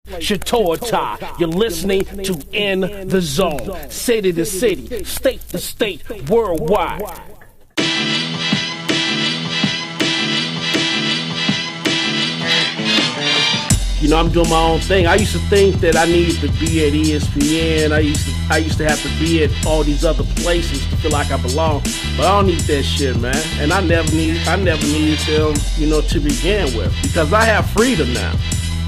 Shatota, you're listening to In the Zone, city to city, state to state, worldwide. You know, I'm doing my own thing. I used to think that I needed to be at ESPN. I used to have to be at all these other places to feel like I belong. But I don't need that shit, man. And I never needed them, you know, to begin with. Because I have freedom now.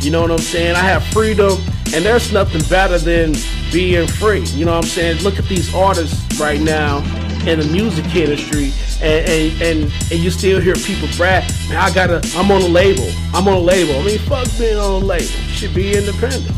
You know what I'm saying? I have freedom, and there's nothing better than being free. You know what I'm saying? Look at these artists right now in the music industry, and you still hear people brag, man, I'm on a label. I mean, fuck being on a label. You should be independent.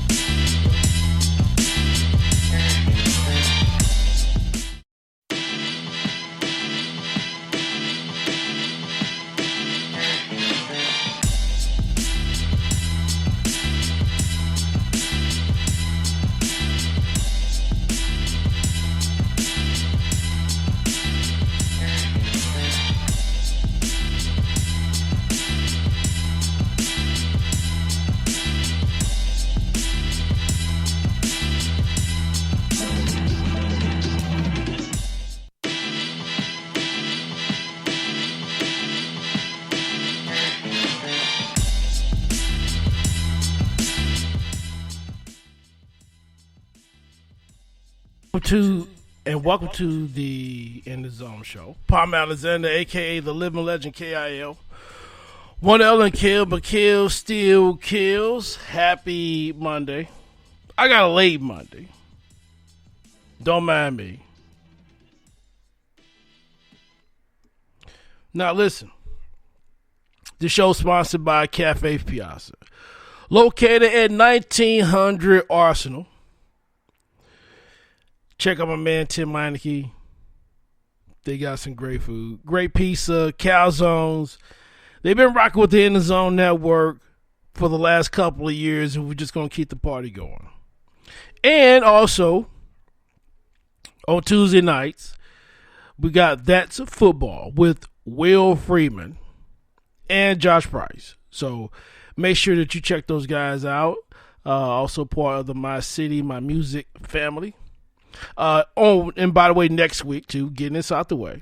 Welcome to the In the Zone show. Palm Alexander, aka the living legend, KIL. One L and kill, but kill still kills. Happy Monday. I got a late Monday. Don't mind me. Now listen. The show sponsored by Cafe Piazza, located at 1900 Arsenal. Check out my man Tim Meineke. They got some great food. Great pizza, calzones. They've been rocking with the In the Zone Network for the last couple of years, and we're just going to keep the party going. And also, on Tuesday nights, we got That's Football with Will Freeman and Josh Price. So make sure that you check those guys out. Also part of the My City, My Music family. And by the way, next week too, getting this out the way,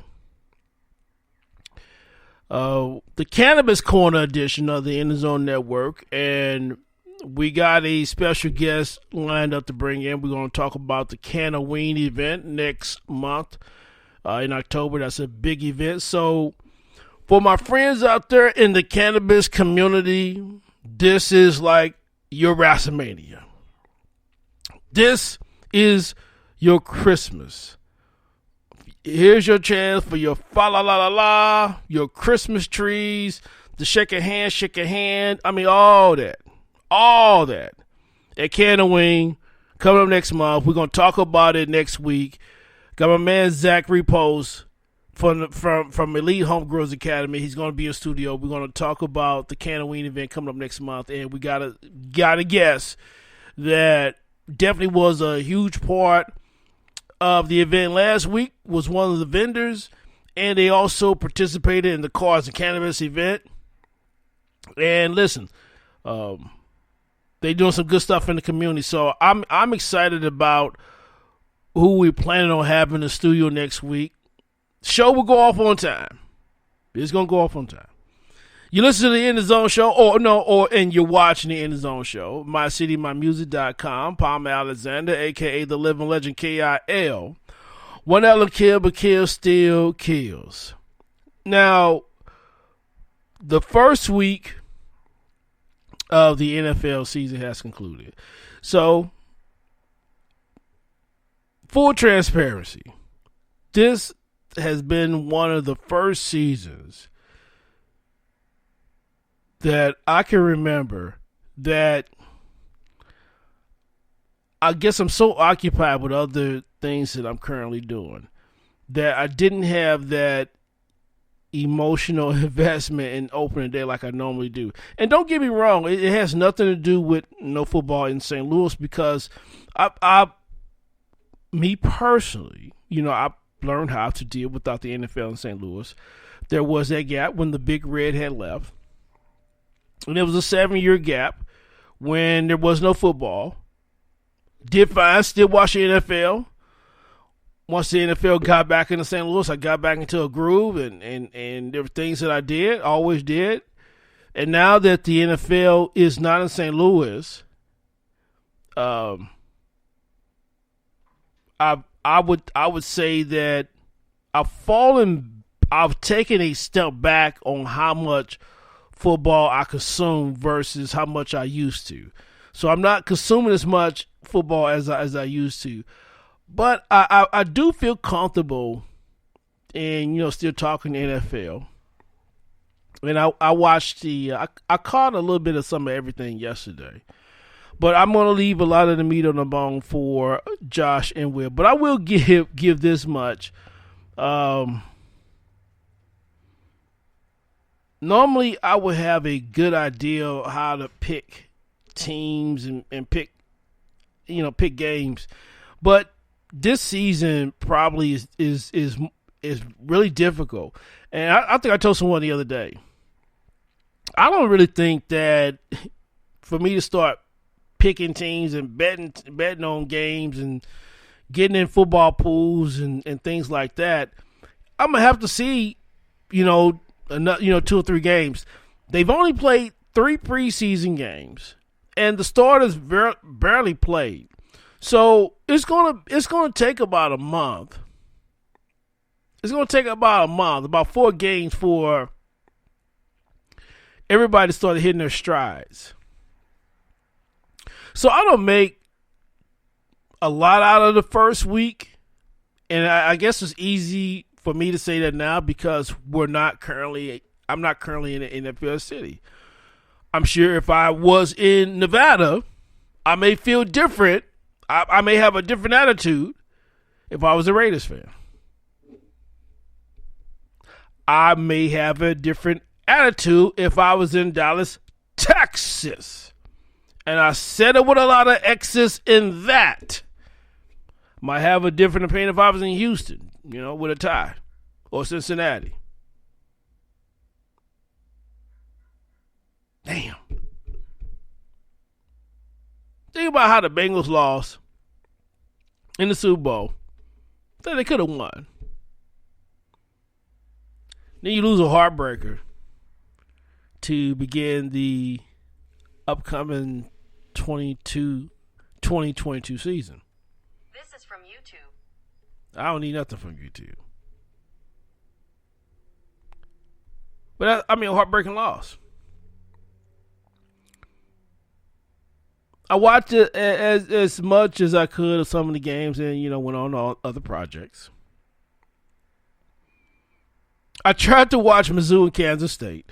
the Cannabis Corner edition of the In the Zone Network, and we got a special guest lined up to bring in. We're going to talk about the Cannaween event next month in October. That's a big event. So for my friends out there in the cannabis community, this is like your WrestleMania. This is your Christmas. Here's your chance for your fa-la-la-la-la, your Christmas trees, the shake a hand. I mean, all that at Cannaween coming up next month. We're going to talk about it next week. Got my man Zachary Post from Elite Homegrowers Academy. He's going to be in studio. We're going to talk about the Cannaween event coming up next month, and we got a guess that definitely was a huge part of the event last week, was one of the vendors, and they also participated in the Cars and Cannabis event. And listen, they doing some good stuff in the community. So I'm excited about who we're planning on having in the studio next week. Show will go off on time. It's gonna go off on time. You listen to the In the Zone show, and you're watching the In the Zone show. MyCityMyMusic.com. Palm Alexander, a.k.a. the living legend, KIL. One L and kill, but kill still kills. Now, the first week of the NFL season has concluded. So, full transparency, this has been one of the first seasons that I can remember that I guess I'm so occupied with other things that I'm currently doing that I didn't have that emotional investment in opening day like I normally do. And don't get me wrong, it has nothing to do with no football in St. Louis, because me personally, I learned how to deal without the NFL in St. Louis. There was that gap when the Big Red had left. And it was a 7-year gap when there was no football. Did fine, still watch the NFL. Once the NFL got back into St. Louis, I got back into a groove, and there were things that I did, always did. And now that the NFL is not in St. Louis, I would say that I've taken a step back on how much football I consume versus how much I used to. So I'm not consuming as much football as I used to. But I do feel comfortable in, still talking NFL. And I watched I caught a little bit of some of everything yesterday. But I'm going to leave a lot of the meat on the bone for Josh and Will. But I will give this much. Normally, I would have a good idea of how to pick teams and pick games. But this season probably is really difficult. And I think I told someone the other day, I don't really think that for me to start picking teams and betting on games and getting in football pools and things like that, I'm gonna have to see, 2 or 3 games. They've only played 3 preseason games, and the starters barely played. So it's gonna take about a month. It's gonna take about 4 games for everybody to start hitting their strides. So I don't make a lot out of the first week, and I guess it's easy for me to say that now because I'm not currently in the NFL city. I'm sure if I was in Nevada, I may feel different. I may have a different attitude if I was a Raiders fan. I may have a different attitude if I was in Dallas, Texas. And I said it with a lot of X's in that. Might have a different opinion if I was in Houston, with a tie, or Cincinnati. Damn. Think about how the Bengals lost in the Super Bowl. They could have won. Then you lose a heartbreaker to begin the upcoming 2022 season. This is from YouTube. I don't need nothing from YouTube. But a heartbreaking loss. I watched it as much as I could of some of the games and, went on to other projects. I tried to watch Mizzou and Kansas State.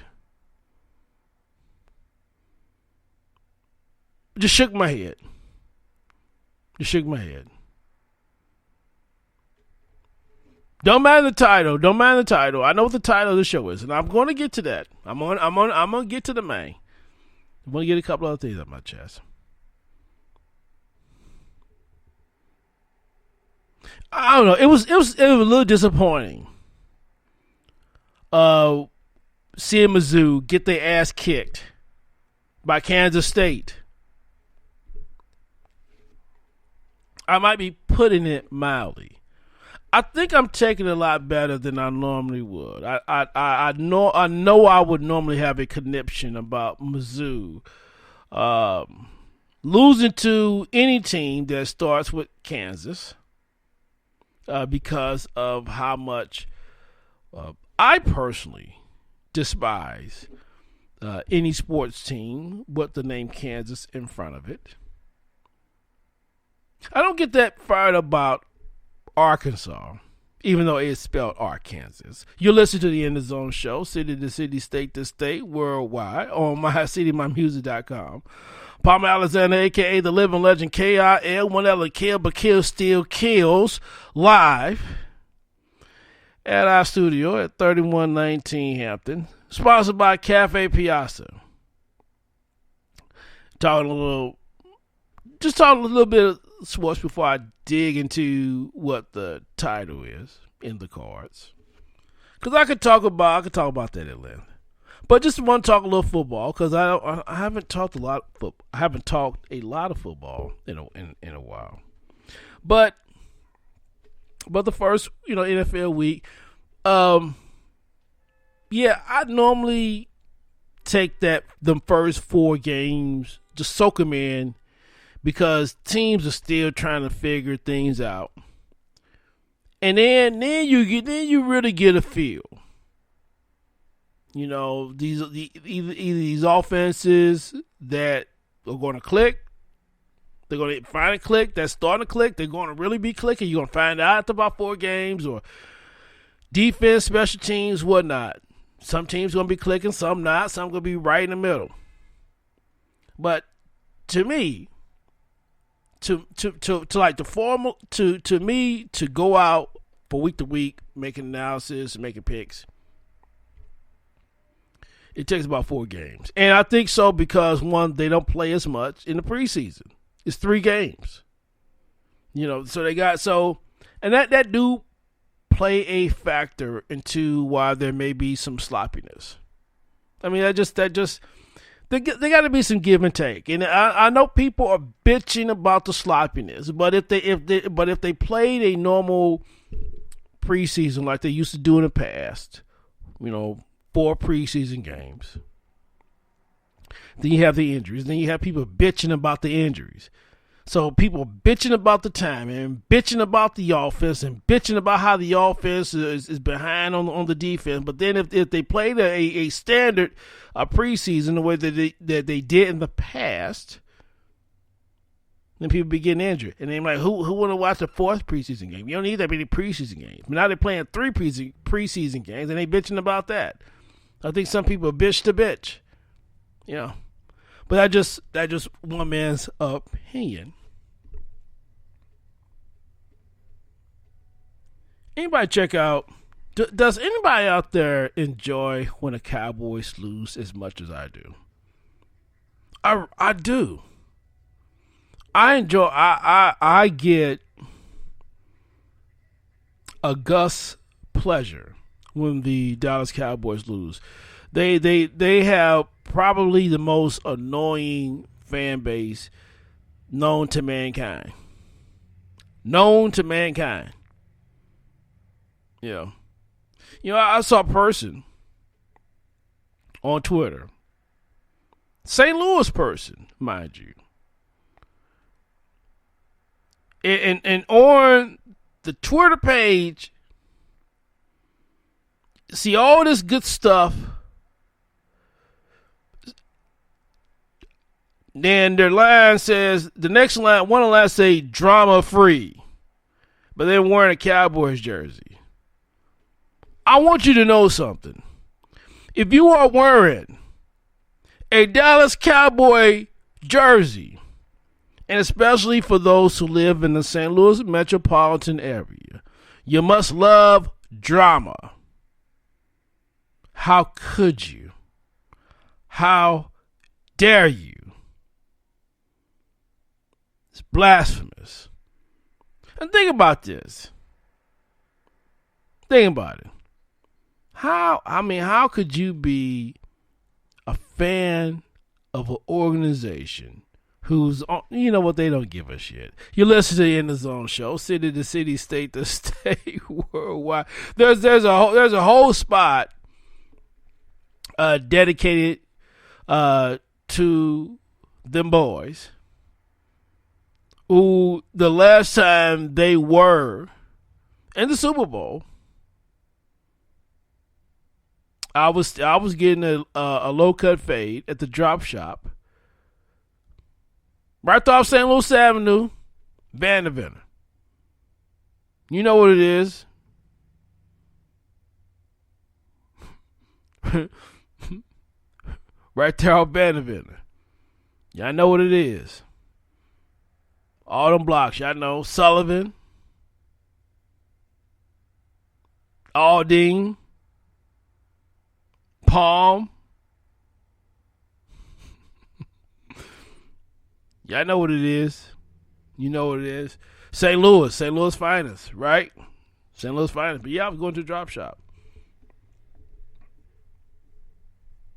Just shook my head. Don't mind the title. I know what the title of the show is, and I'm going to get to that. I'm going to get to the main. I'm going to get a couple other things on my chest. I don't know. It was a little disappointing. Seeing Mizzou get their ass kicked by Kansas State. I might be putting it mildly. I think I'm taking it a lot better than I normally would. I know I would normally have a conniption about Mizzou losing to any team that starts with Kansas because of how much I personally despise any sports team with the name Kansas in front of it. I don't get that fired about Arkansas, even though it's spelled Arkansas. You listen to the In the Zone show, city to city, state to state, worldwide, on mycitymymusic.com. Palmer Alexander, a.k.a. the living legend, KIL, one L kill, but kill still kills, live at our studio at 3119 Hampton, sponsored by Cafe Piazza. Talking a little bit of sports before I dig into what the title is in the cards, because I could talk about that at length. But just want to talk a little football because I haven't talked a lot of football. I haven't talked a lot of football in a while. But the first NFL week, yeah, I normally take the first 4 games, just soak them in, because teams are still trying to figure things out, and then you really get a feel. Either these offenses that are going to click, they're going to finally click, that's starting to click, they're going to really be clicking. You're going to find out after about 4 games, or defense, special teams, whatnot. Some teams going to be clicking, some not, some going to be right in the middle. But to me, to like the formal, to me, to go out for week to week, making analysis and making picks, it takes about 4 games. And I think so because, one, they don't play as much in the preseason. It's 3 games. So they got and that do play a factor into why there may be some sloppiness. I mean, they got to be some give and take. And I know people are bitching about the sloppiness, but if they played a normal preseason like they used to do in the past, 4 preseason games. Then you have the injuries. Then you have people bitching about the injuries. So people bitching about the timing, and bitching about the offense, and bitching about how the offense is behind on the defense. But then if they played a standard preseason the way that they did in the past, then people be getting injured. And they're like, who want to watch the 4th preseason game? You don't need that many preseason games. But now they're playing 3 preseason games, and they bitching about that. I think some people bitch to bitch, But that just one man's opinion. Anybody check out? Does anybody out there enjoy when the Cowboys lose as much as I do? I do. I enjoy. I get a Gus pleasure when the Dallas Cowboys lose. They have probably the most annoying fan base known to mankind. Yeah. I saw a person on Twitter, St. Louis person, mind you, and on the Twitter page, see all this good stuff. Then their line says, the next line, one of the lines say drama free, but they're wearing a Cowboys jersey. I want you to know something. If you are wearing a Dallas Cowboy jersey, and especially for those who live in the St. Louis metropolitan area, you must love drama. How could you? How dare you? It's blasphemous. And think about this. Think about it. How could you be a fan of an organization who's, they don't give a shit. You listen to the In the Zone show, city to city, state to state, worldwide. There's a whole spot dedicated to them boys, who the last time they were in the Super Bowl, I was getting a low cut fade at the drop shop right off St. Louis Avenue, Vanderbilt. You know what it is. Right there on Vanderbilt. Y'all know what it is. All them blocks, y'all know. Sullivan, Aldine, Palm. Y'all know what it is. You know what it is. St. Louis finest, right? St. Louis finest. But yeah, I was going to the drop shop.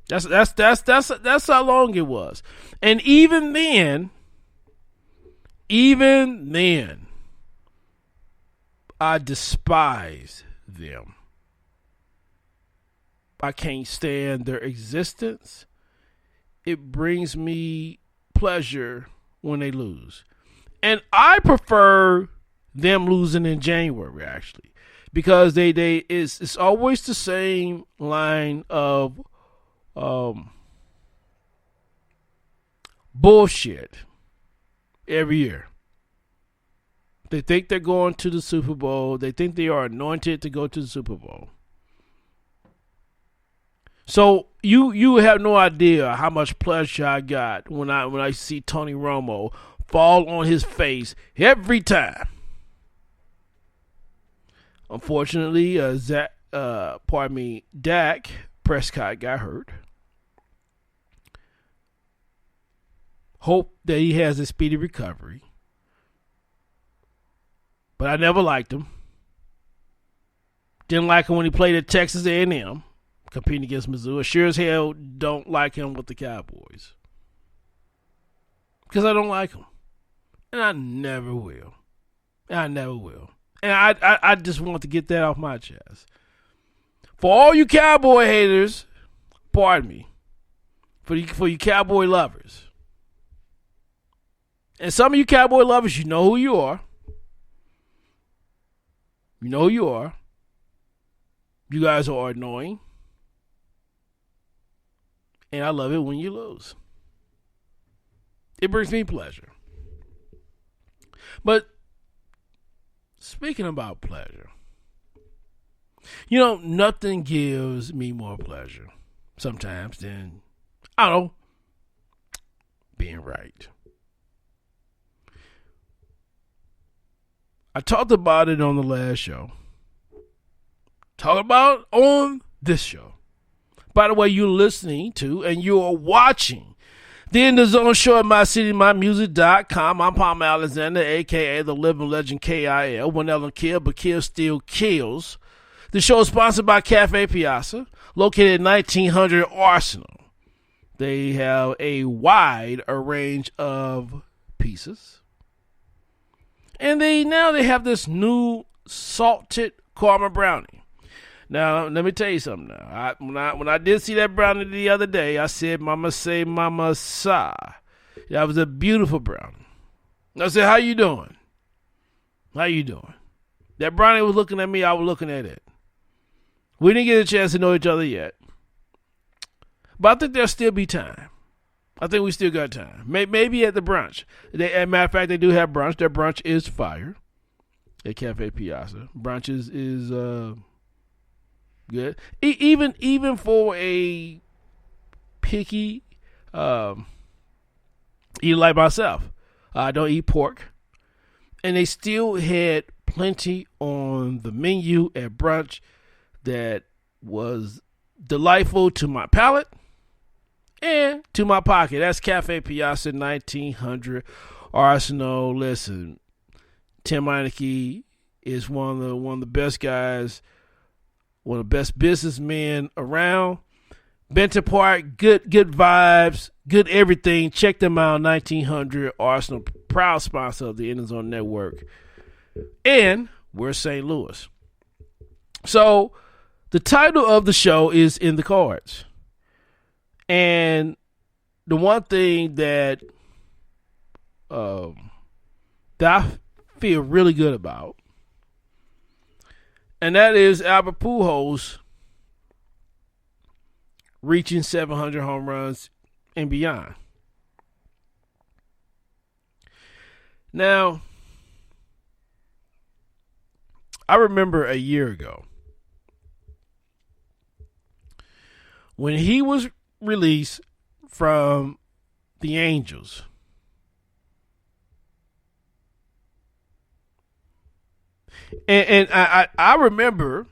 That's how long it was. And even then, I despise them. I can't stand their existence. It brings me pleasure when they lose. And I prefer them losing in January, actually, because it's always the same line of bullshit every year. They think they're going to the Super Bowl. They think they are anointed to go to the Super Bowl. So you have no idea how much pleasure I got when I see Tony Romo fall on his face every time. Unfortunately, Dak Prescott got hurt. Hope that he has a speedy recovery. But I never liked him. Didn't like him when he played at Texas A&M, competing against Mizzou. I sure as hell don't like him with the Cowboys. Because I don't like him. And I never will. And I just want to get that off my chest. For all you Cowboy haters, pardon me. For you Cowboy lovers. And some of you Cowboy lovers, you know who you are. You know who you are. You guys are annoying. And I love it when you lose. It brings me pleasure. But speaking about pleasure, nothing gives me more pleasure sometimes than, being right. I talked about it on the last show. Talk about it on this show. By the way, you're listening to and you're watching the In the Zone show at MyCityMyMusic.com. I'm Palmer Alexander, a.k.a. the living legend K.I.L. When Ellen kill, but kill still kills. The show is sponsored by Cafe Piazza, located at 1900 Arsenal. They have a wide range of pieces. And they have this new salted caramel brownie. Now, let me tell you something now. When I did see that brownie the other day, I said, Mama say, Mama sa. That was a beautiful brownie. I said, how you doing? That brownie was looking at me, I was looking at it. We didn't get a chance to know each other yet. But I think there'll still be time. I think we still got time. Maybe at the brunch. As a matter of fact, they do have brunch. Their brunch is fire at Cafe Piazza. Brunch is good. Even for a picky eater like myself. I don't eat pork. And they still had plenty on the menu at brunch that was delightful to my palate and to my pocket. That's Cafe Piazza, 1900 Arsenal. Listen, Tim Meineke is one of the best guys, one of the best businessmen around. Benton Park, good vibes, good everything. Check them out, 1900 Arsenal, proud sponsor of the In the Zone Network. And we're St. Louis. So the title of the show is In the Cards. And the one thing that I feel really good about, and that is Albert Pujols reaching 700 home runs and beyond. Now, I remember a year ago when he was released from the Angels. And I remember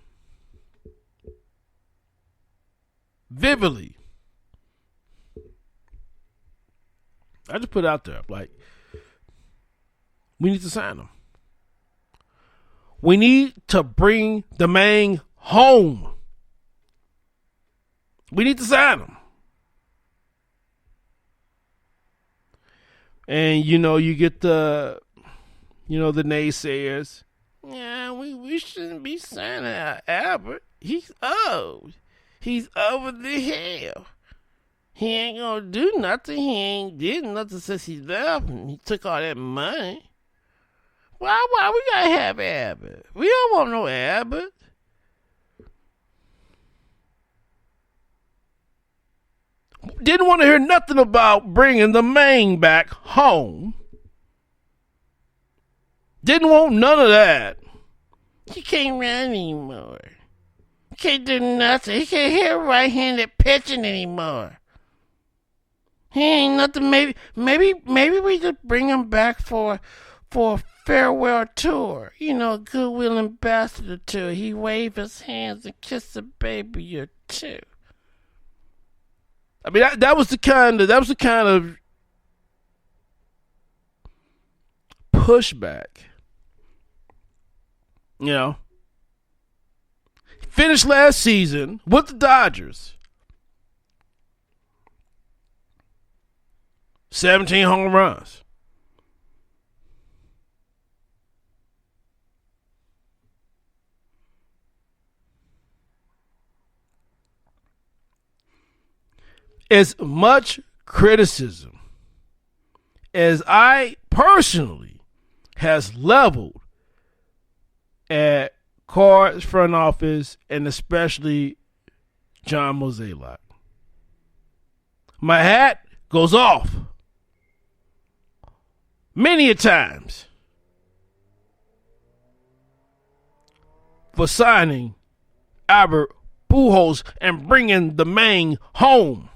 vividly. I just put it out there, like, we need to sign him. We need to bring the man home. We need to sign him. And, you get the naysayers. Yeah, we shouldn't be signing Albert. He's old. He's over the hill. He ain't gonna do nothing. He ain't did nothing since he left and he took all that money. Why we gotta have Albert? We don't want no Albert. Didn't want to hear nothing about bringing the main back home. Didn't want none of that. He can't run anymore. He can't do nothing. He can't hit right-handed pitching anymore. He ain't nothing. Maybe we could bring him back for a farewell tour. Goodwill ambassador tour. He wave his hands and kiss a baby or two. I mean, that was the kind of pushback. Finished last season with the Dodgers. 17 home runs. As much criticism as I personally has leveled at Cards front office and especially John Mozeliak, my hat goes off many a times for signing Albert Pujols and bringing the man home.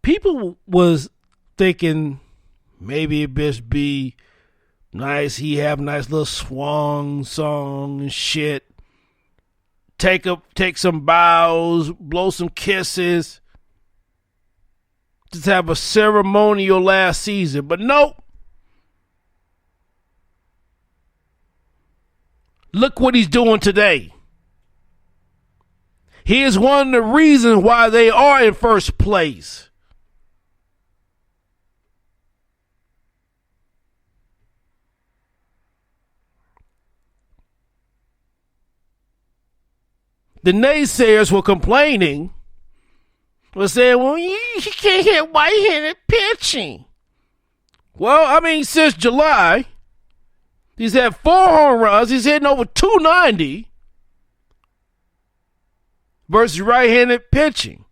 People was thinking maybe it best be nice. He have a nice little swan song and shit. Take some bows, blow some kisses. Just have a ceremonial last season. But nope. Look what he's doing today. He is one of the reasons why they are in first place. The naysayers were complaining, were saying, well, he can't hit right-handed pitching. Well, I mean, since July, he's had 4 home runs. He's hitting over 290 versus right-handed pitching.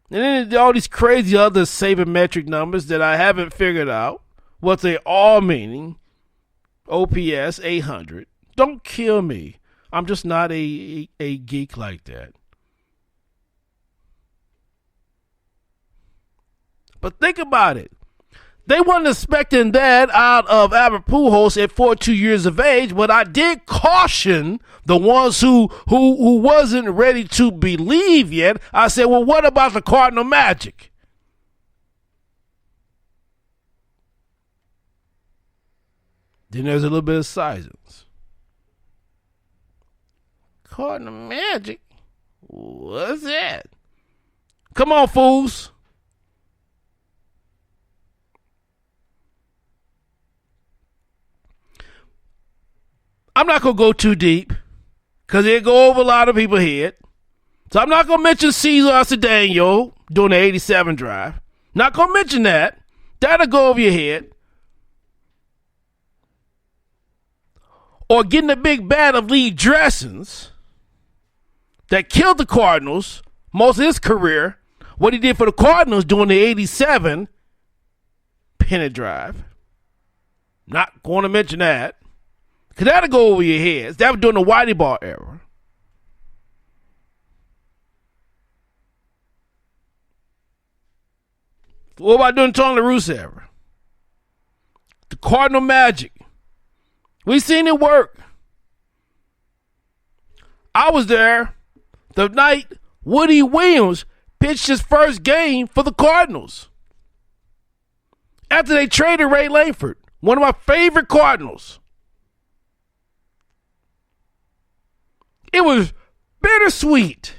And then all these crazy other sabermetric numbers that I haven't figured out what they all meaning. OPS 800. Don't kill me. I'm just not a geek like that. But think about it. They weren't expecting that out of Albert Pujols at 42 years of age, but I did caution the ones who wasn't ready to believe yet. I said, well, what about the Cardinal Magic? Then there's a little bit of silence. Cardinal Magic? What's that? Come on, fools. I'm not going to go too deep because it'll go over a lot of people's head. So I'm not going to mention Cesar Cedeno doing the 87 drive. Not going to mention that. That'll go over your head. Or getting the big bat of Lee Dressens that killed the Cardinals most of his career. What he did for the Cardinals doing the 87 pennant drive. Not going to mention that. Because that'll go over your heads. That was during the Whitey Ball era. What about during Tony La Russa era? The Cardinal Magic. We seen it work. I was there the night Woody Williams pitched his first game for the Cardinals. After they traded Ray Langford, one of my favorite Cardinals. It was bittersweet.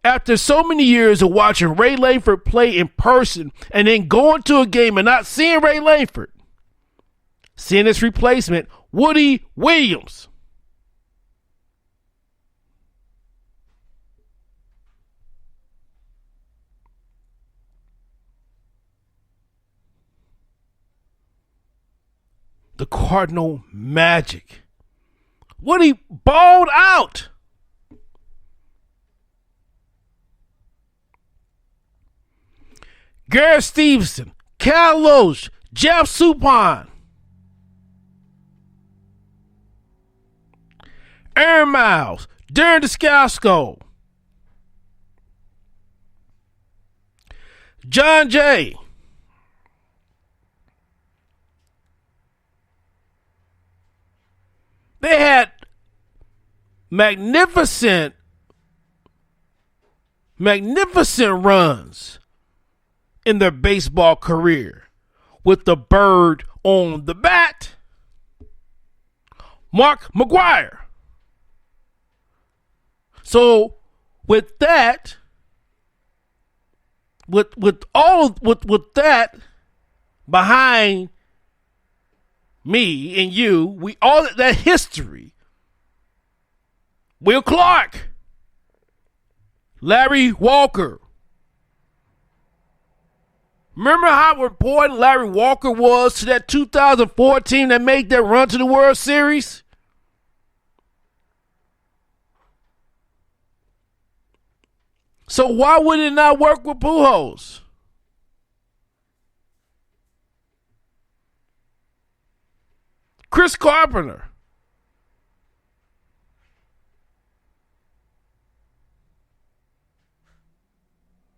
After so many years of watching Ray Langford play in person and then going to a game and not seeing Ray Langford, seeing his replacement, Woody Williams. The Cardinal Magic. Woody balled out. Garrett Stevenson, Cal Loach, Jeff Suppan, Aaron Miles, Darren Descalso, John Jay, they had magnificent runs in their baseball career with the bird on the bat. Mark McGwire. So with that, with that behind me and you, we all that history. Will Clark, Larry Walker. Remember how important Larry Walker was to that 2004 team that made that run to the World Series? So why would it not work with Pujols? Chris Carpenter.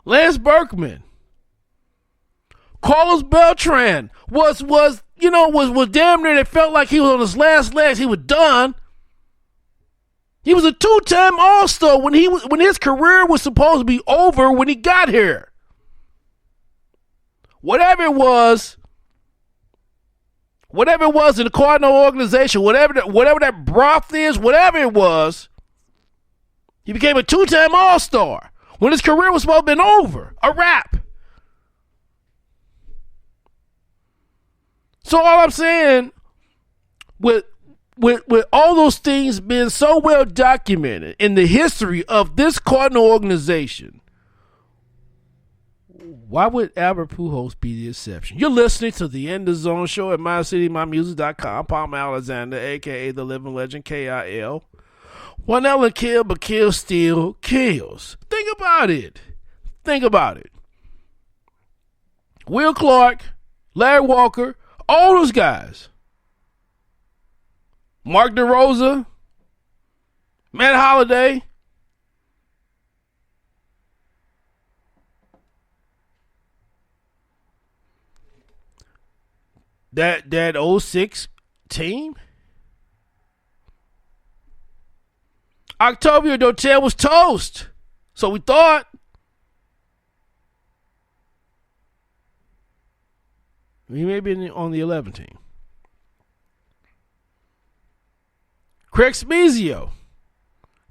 Lance Berkman. Carlos Beltran was damn near. It felt like he was on his last legs. He was done. He was a two-time All-Star when his career was supposed to be over when he got here. Whatever it was in the Cardinal organization, whatever that broth is, whatever it was, he became a two-time All-Star when his career was supposed to have been over, a wrap. So all I'm saying, with all those things being so well documented in the history of this Cardinal organization, why would Albert Pujols be the exception? You're listening to the End of Zone Show at MyCityMyMusic.com. Palm Alexander, a.k.a. the living legend, K.I.L. One Ellen kill, but kill still kills. Think about it. Will Clark, Larry Walker, all those guys. Mark DeRosa, Matt Holliday. That 06 team. Octavio Dotel was toast. So we thought. He may be on the 11 team. Craig Smizio,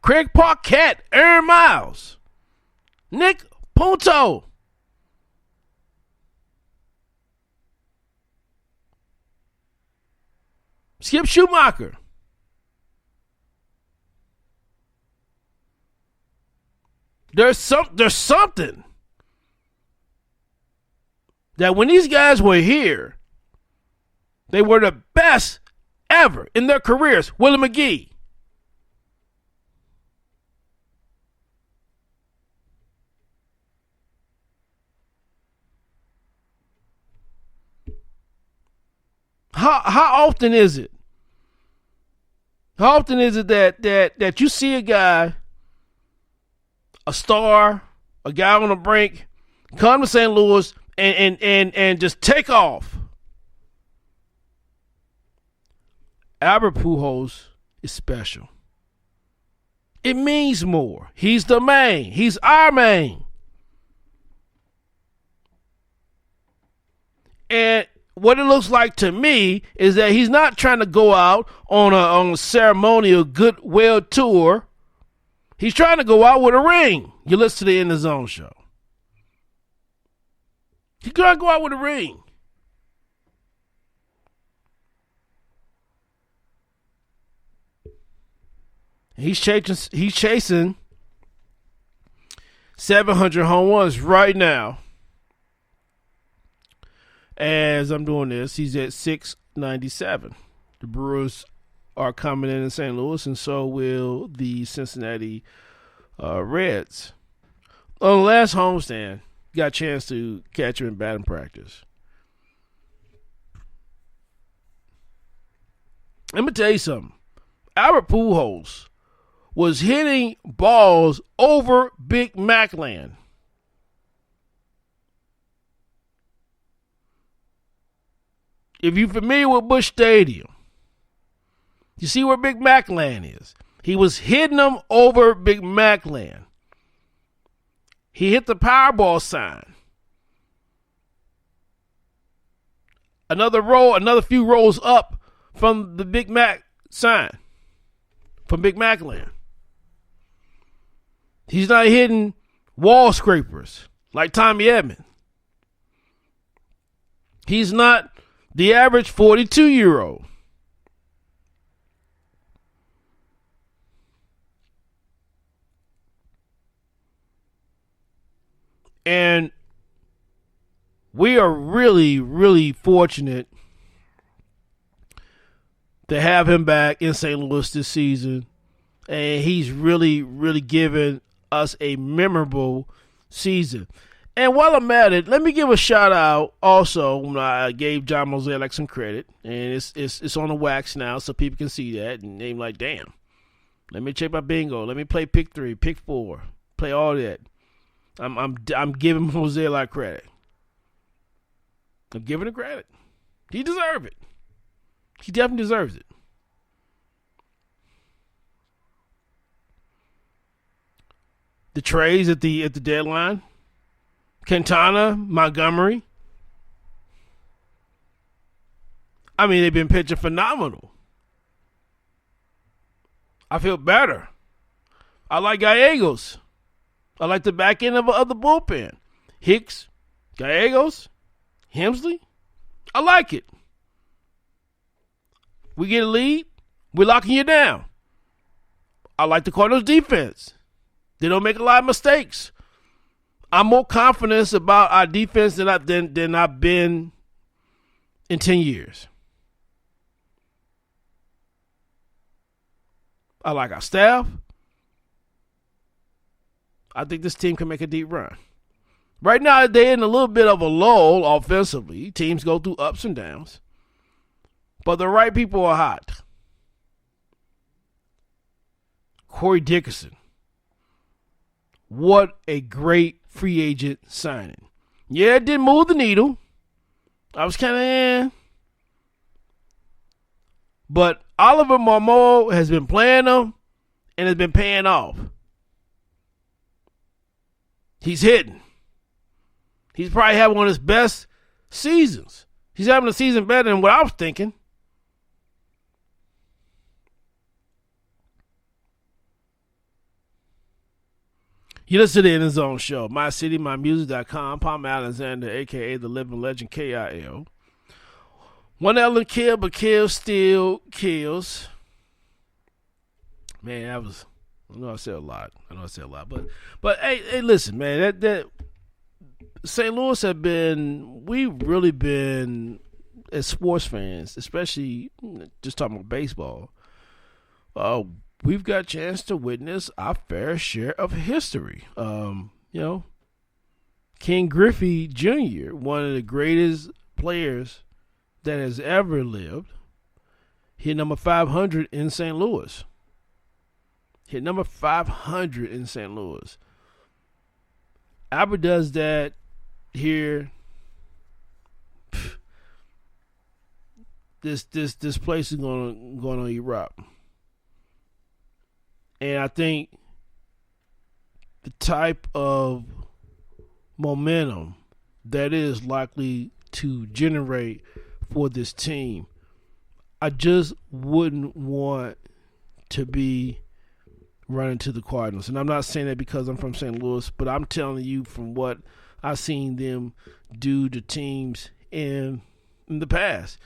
Craig Parkett, Aaron Miles, Nick Punto, Skip Schumacher. There's something that when these guys were here, they were the best ever in their careers. Willie McGee. How often is it? How often is it that you see a guy, a star, a guy on the brink, come to St. Louis and just take off? Albert Pujols is special. It means more. He's the main. He's our main. And what it looks like to me is that he's not trying to go out on a ceremonial goodwill tour. He's trying to go out with a ring. You listen to the In the Zone show. He's trying to go out with a ring. He's chasing 700 home runs right now. As I'm doing this, he's at 697. The Brewers are coming in St. Louis, and so will the Cincinnati Reds. On the last homestand, got a chance to catch him in batting practice. Let me tell you something. Albert Pujols was hitting balls over Big Mac land. If you're familiar with Busch Stadium, you see where Big Mac land is. He was hitting them over Big Mac land. He hit the Powerball sign. Another few rows up from the Big Mac sign, from Big Mac land. He's not hitting wall scrapers like Tommy Edman. He's not the average 42-year-old. And we are really, really fortunate to have him back in St. Louis this season. And he's really, really given us a memorable season. And while I'm at it, let me give a shout out also. I gave John Mozeliak some credit, and it's on the wax now so people can see that. And they're like, damn, let me check my bingo. Let me play pick 3, pick 4, play all that. I'm giving Mozeliak credit. I'm giving him credit. He deserves it. He definitely deserves it. The trades at the deadline. Quintana, Montgomery. I mean, they've been pitching phenomenal. I feel better. I like Gallegos. I like the back end of the bullpen. Hicks, Gallegos, Hemsley. I like it. We get a lead. We're locking you down. I like the Cardinals' defense. They don't make a lot of mistakes. I'm more confident about our defense than I've been in 10 years. I like our staff. I think this team can make a deep run. Right now, they're in a little bit of a lull offensively. Teams go through ups and downs. But the right people are hot. Corey Dickerson. What a great free agent signing. Yeah, it didn't move the needle. I was kind of But Oliver Marmol has been playing them and has been paying off. He's hitting. He's probably having one of his best seasons. He's having a season better than what I was thinking. You listen to the In the Zone show. MyCityMyMusic.com. Palm Alexander, a.k.a. the living legend, KIL. One Ellen kill, but kill still kills. Man, I know I said a lot. But hey, listen, man. That St. Louis we've really been, as sports fans, especially just talking about baseball, we've got a chance to witness our fair share of history. Ken Griffey Jr., one of the greatest players that has ever lived, hit number 500 in St. Louis. Albert does that here. This place is going to erupt. And I think the type of momentum that is likely to generate for this team, I just wouldn't want to be running to the Cardinals. And I'm not saying that because I'm from St. Louis, but I'm telling you from what I've seen them do to teams in the past.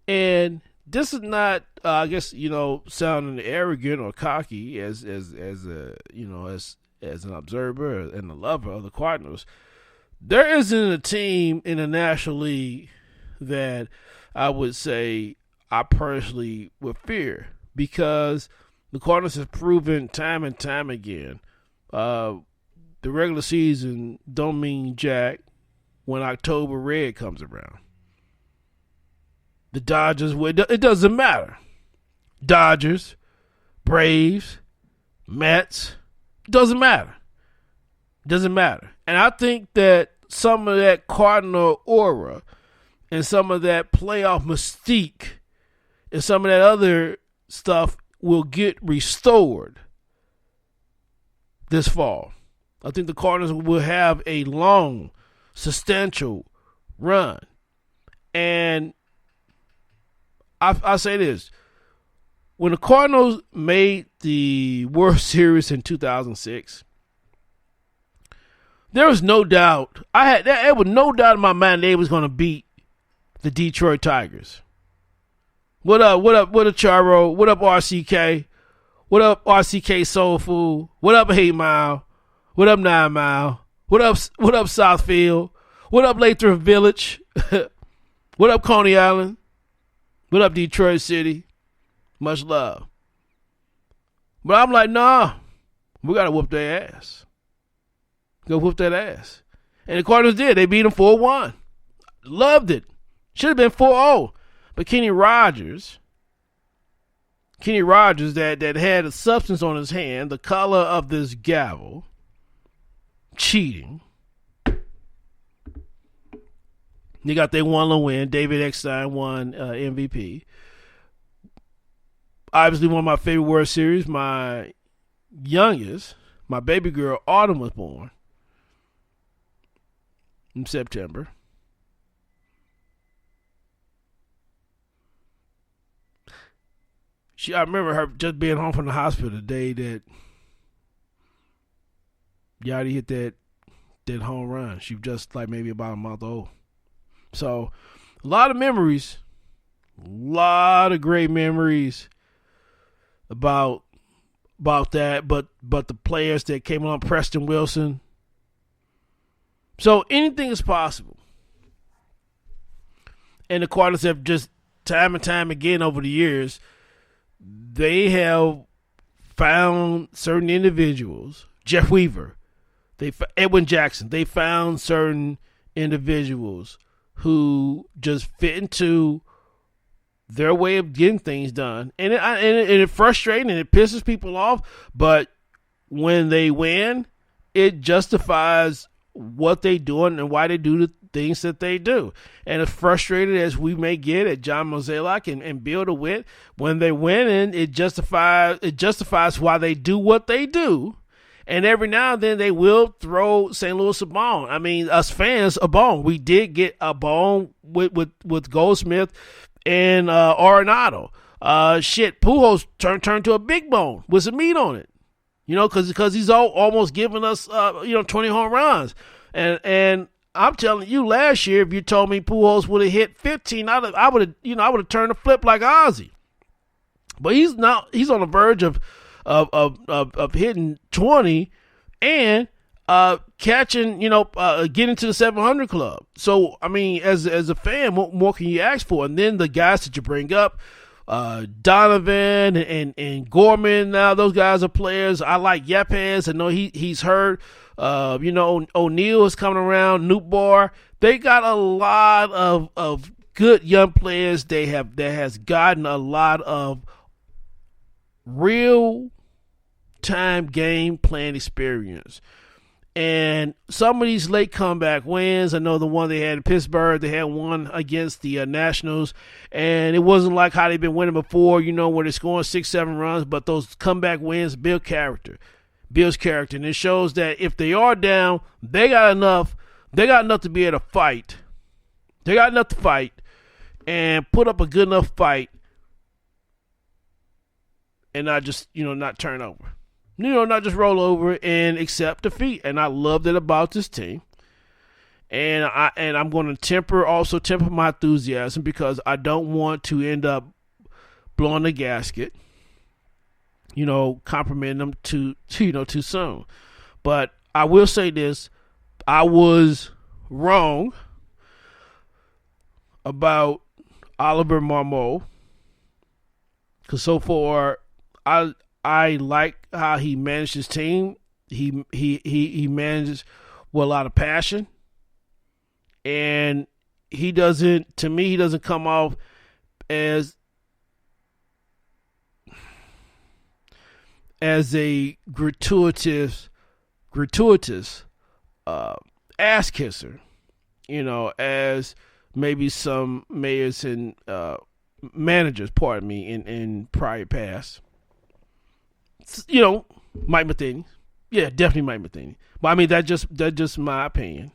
And this is not, I guess, sounding arrogant or cocky as an observer and a lover of the Cardinals. There isn't a team in the National League that I would say I personally would fear, because the Cardinals have proven time and time again the regular season don't mean jack when October Red comes around. The Dodgers, it doesn't matter. Dodgers, Braves, Mets, doesn't matter. Doesn't matter. And I think that some of that Cardinal aura and some of that playoff mystique and some of that other stuff will get restored this fall. I think the Cardinals will have a long, substantial run. And I say this. When the Cardinals made the World Series in 2006, there was no doubt. There was no doubt in my mind they was going to beat the Detroit Tigers. What up, Charo? What up, RCK? What up, RCK Soul Food? What up, 8 Mile? What up, 9 Mile? What up, Southfield? What up, Lathrop Village? What up, Coney Island? What up, Detroit City? Much love. But I'm like, nah, we got to whoop their ass. Go whoop that ass. And the Cardinals did. They beat them 4-1. Loved it. Should have been 4-0. But Kenny Rogers that had a substance on his hand, the color of this gavel, cheating. They got their one little win. David Eckstein won MVP. Obviously, one of my favorite World Series. My youngest, my baby girl, Autumn, was born in September. I remember her just being home from the hospital the day that Yachty hit that home run. She was just like maybe about a month old. So, a lot of memories. A lot of great memories about that. But the players that came along, Preston Wilson. So, anything is possible. And the Cardinals have just time and time again over the years, they have found certain individuals. Jeff Weaver, Edwin Jackson. They found certain individuals who just fit into their way of getting things done, and it's frustrating and it pisses people off. But when they win, it justifies what they doing and why they do the things that they do. And as frustrated as we may get at John Mozeliak and Bill DeWitt, when they win, it justifies why they do what they do. And every now and then they will throw St. Louis a bone. I mean, us fans a bone. We did get a bone with Goldsmith and Arenado. Pujols turned to a big bone with some meat on it. Because he's almost giving us 20 home runs. And I'm telling you, last year, if you told me Pujols would have hit 15, I would have turned a flip like Ozzy. But he's on the verge of hitting 20 and catching, getting to the 700 club. So, I mean, as a fan, what more can you ask for? And then the guys that you bring up, Donovan and Gorman, now those guys are players. I like Yepes. I know he's hurt. O'Neill is coming around. Nootbaar. They got a lot of good young players. That has gotten a lot of real time game playing experience. And some of these late comeback wins, I know the one they had in Pittsburgh, they had one against the Nationals, and it wasn't like how they've been winning before, where they're scoring 6-7 runs, but those comeback wins build character. And it shows that if they are down, they got enough to be able to fight. They got enough to fight. and put up a good enough fight and not just, not turn over. Not just roll over and accept defeat. And I love that about this team. And I'm going to temper my enthusiasm because I don't want to end up blowing the gasket, complimenting them too soon. But I will say this, I was wrong about Oliver Marmol, because so far I like how he managed his team. He manages with a lot of passion, and he doesn't come off as a gratuitous ass kisser, as maybe some mayors and managers, in prior past. Mike Matheny. Yeah, definitely Mike Matheny. But I mean, that's just my opinion.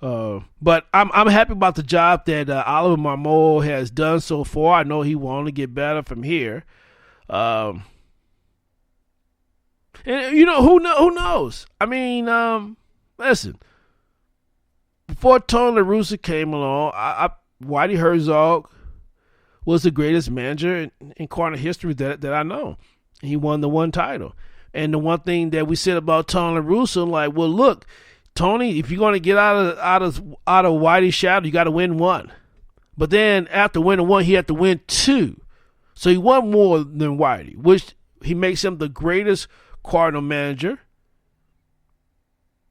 But I'm happy about the job that Oliver Marmol has done so far. I know he will only get better from here. And who knows? I mean, listen. Before Tony La Russa came along, Whitey Herzog was the greatest manager in Cardinal history that I know. He won the one title. And the one thing that we said about Tony La Russa, like, well, look, Tony, if you're going to get out of Whitey's shadow, you got to win one. But then after winning one, he had to win two. So he won more than Whitey, which he makes him the greatest Cardinal manager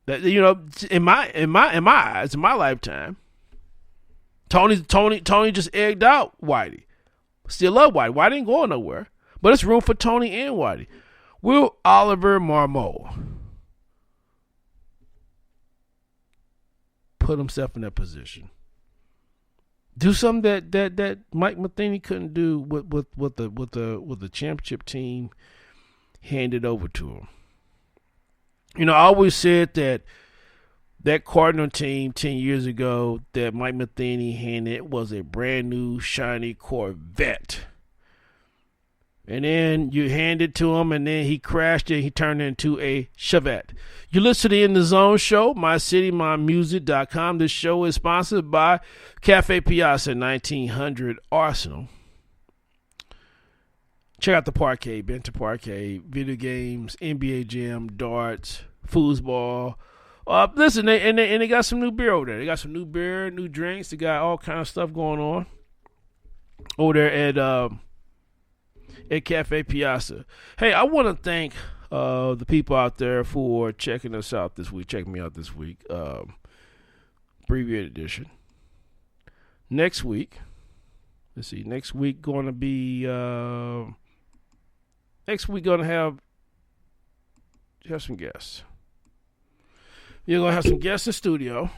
that, in my eyes, in my lifetime. Tony just egged out Whitey. Still love Whitey. Whitey ain't going nowhere. But it's room for Tony and Whitey. Will Oliver Marmol put himself in that position? Do something that Mike Matheny couldn't do with the championship team handed over to him. I always said that Cardinal team 10 years ago that Mike Matheny handed was a brand new shiny Corvette. And then you hand it to him, and then he crashed it. He turned it into a Chevette. You listen to the In the Zone show, mycitymymusic.com. This show is sponsored by Cafe Piazza, 1900 Arsenal. Check out the Parquet, Bento Parquet, video games, NBA Jam, darts, foosball. Listen, they got some new beer over there. They got some new beer, new drinks. They got all kind of stuff going on over there at Cafe Piazza. Hey, I want to thank the people out there for checking us out this week, checking me out this week. Abbreviated edition. Next week, let's see, next week going to be, next week going to have some guests. You're going to have some guests in studio.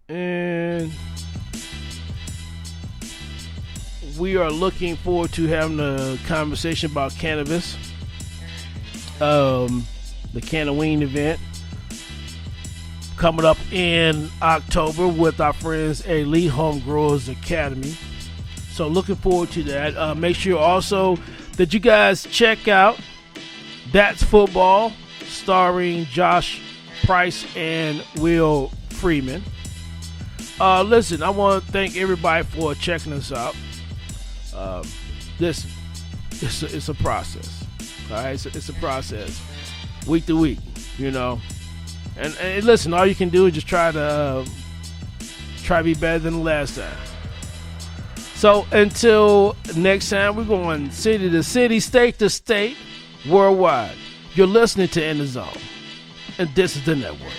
And we are looking forward to having a conversation about cannabis. The Cannaween event coming up in October with our friends at Elite Home Growers Academy. So looking forward to that. Make sure also that you guys check out That's Football, starring Josh Price and Will Freeman. Listen, I want to thank everybody for checking us out. Listen, it's a process. All right, it's a process, week to week, And listen, all you can do is just try to be better than the last time. So until next time, we're going city to city, state to state, worldwide. You're listening to In the Zone, and this is the network.